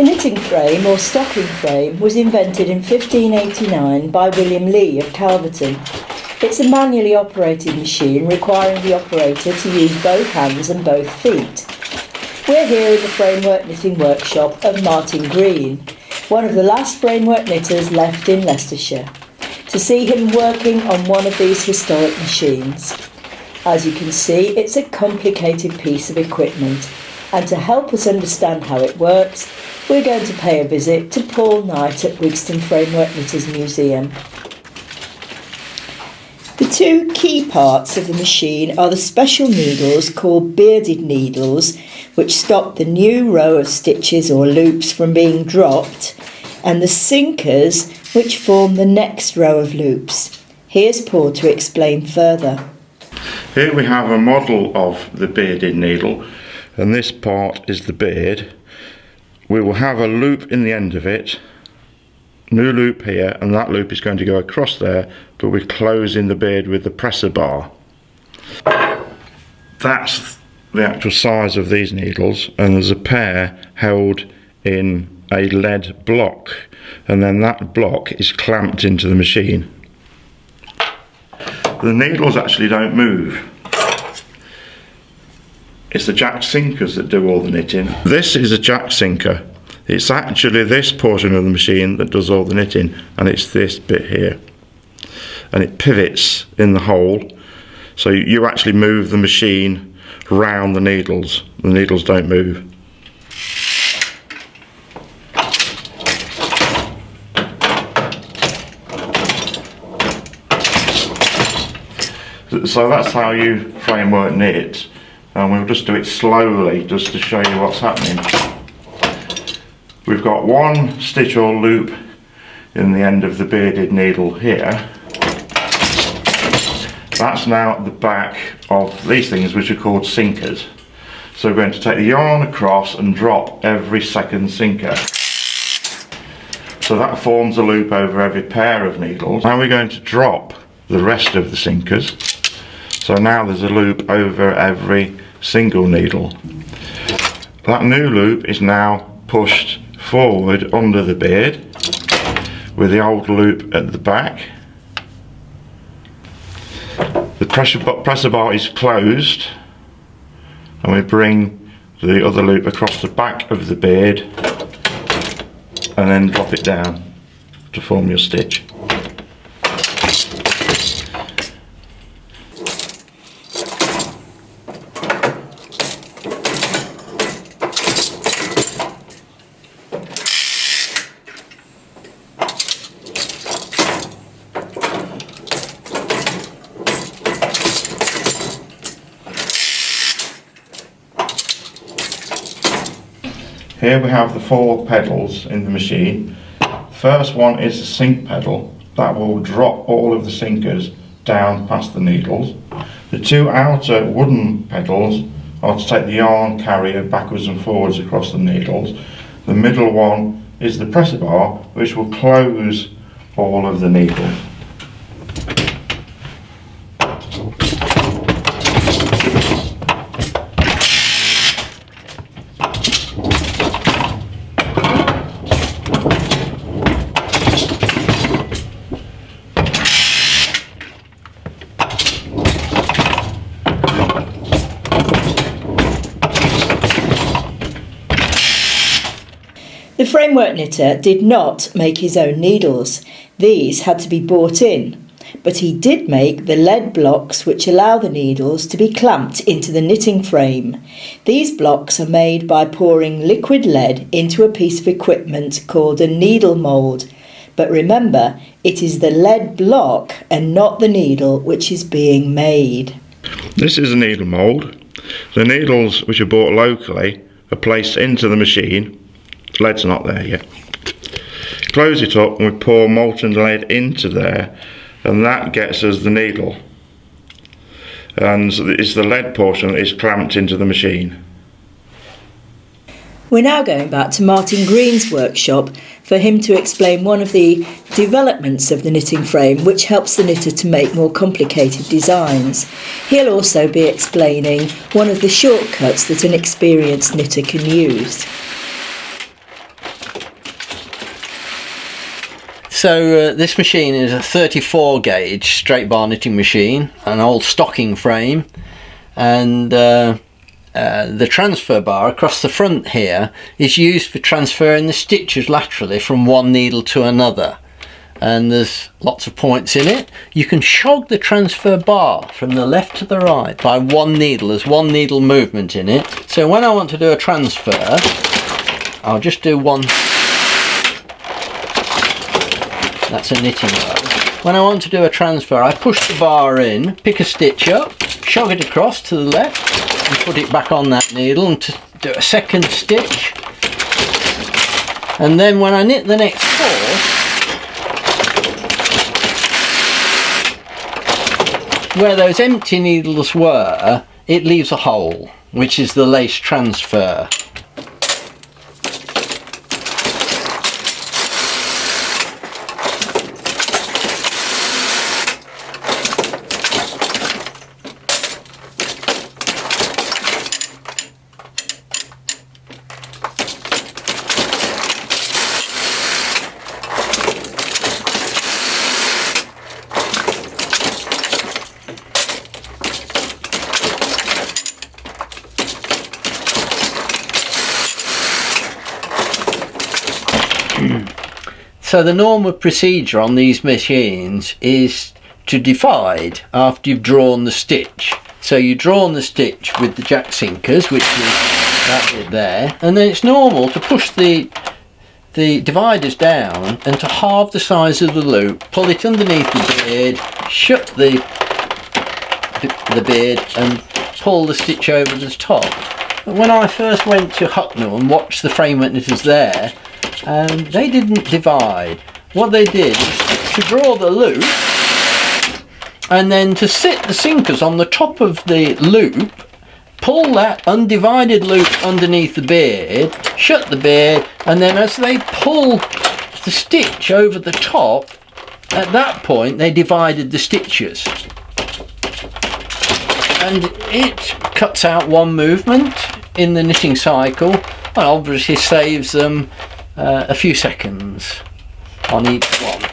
The knitting frame or stocking frame was invented in 1589 by William Lee of Calverton. It's a manually operated machine requiring the operator to use both hands and both feet. We're here in the framework knitting workshop of Martin Green, one of the last framework knitters left in Leicestershire, to see him working on one of these historic machines. As you can see, it's a complicated piece of equipment, and to help us understand how it works, we're going to pay a visit to Paul Knight at Wigston Framework Knitters Museum. The two key parts of the machine are the special needles called bearded needles, which stop the new row of stitches or loops from being dropped, and the sinkers, which form the next row of loops. Here's Paul to explain further. Here we have a model of the bearded needle, and this part is the beard. We will have a loop in the end of it, new loop here, and that loop is going to go across there, but we're closing the beard with the presser bar. That's the actual size of these needles, and there's a pair held in a lead block, and then that block is clamped into the machine. The needles actually don't move. It's the jack sinkers that do all the knitting. This is a jack sinker. It's actually this portion of the machine that does all the knitting, and it's this bit here. And it pivots in the hole, so you actually move the machine round the needles. The needles don't move. So that's how you framework knit, and we'll just do it slowly just to show you what's happening. We've got one stitch or loop in the end of the bearded needle here. That's now at the back of these things, which are called sinkers. So we're going to take the yarn across and drop every second sinker. So that forms a loop over every pair of needles. Now we're going to drop the rest of the sinkers. So now there's a loop over every single needle. That new loop is now pushed forward under the beard with the old loop at the back. The presser bar is closed, and we bring the other loop across the back of the beard and then drop it down to form your stitch. Here we have the 4 pedals in the machine. The first one is the sink pedal. That will drop all of the sinkers down past the needles. The 2 outer wooden pedals are to take the yarn carrier backwards and forwards across the needles. The middle one is the presser bar, which will close all of the needles. The framework knitter did not make his own needles. These had to be bought in, but he did make the lead blocks which allow the needles to be clamped into the knitting frame. These blocks are made by pouring liquid lead into a piece of equipment called a needle mould. But remember, it is the lead block and not the needle which is being made. This is a needle mould. The needles which are bought locally are placed into the machine. The lead's not there yet. Close it up and we pour molten lead into there, and that gets us the needle. And it's the lead portion that is clamped into the machine. We're now going back to Martin Green's workshop for him to explain one of the developments of the knitting frame which helps the knitter to make more complicated designs. He'll also be explaining one of the shortcuts that an experienced knitter can use. So this machine is a 34 gauge straight bar knitting machine, an old stocking frame, and the transfer bar across the front here is used for transferring the stitches laterally from one needle to another, and there's lots of points in it. You can shog the transfer bar from the left to the right by one needle. There's one needle movement in it. So when I want to do a transfer, I'll just do one. That's a knitting row. When I want to do a transfer, I push the bar in, pick a stitch up, shog it across to the left and put it back on that needle and to do a second stitch. And then when I knit the next four, where those empty needles were, it leaves a hole, which is the lace transfer. So the normal procedure on these machines is to divide after you've drawn the stitch. So you draw on the stitch with the jack sinkers, which is that bit there, and then it's normal to push the dividers down and to halve the size of the loop, pull it underneath the beard, shut the beard and pull the stitch over the top. But when I first went to Hucknall and watched the framework knitters there, they didn't divide. What they did was to draw the loop and then to sit the sinkers on the top of the loop, pull that undivided loop underneath the beard, shut the beard, and then as they pull the stitch over the top, at that point they divided the stitches. And it cuts out one movement in the knitting cycle and obviously saves them a few seconds on each one.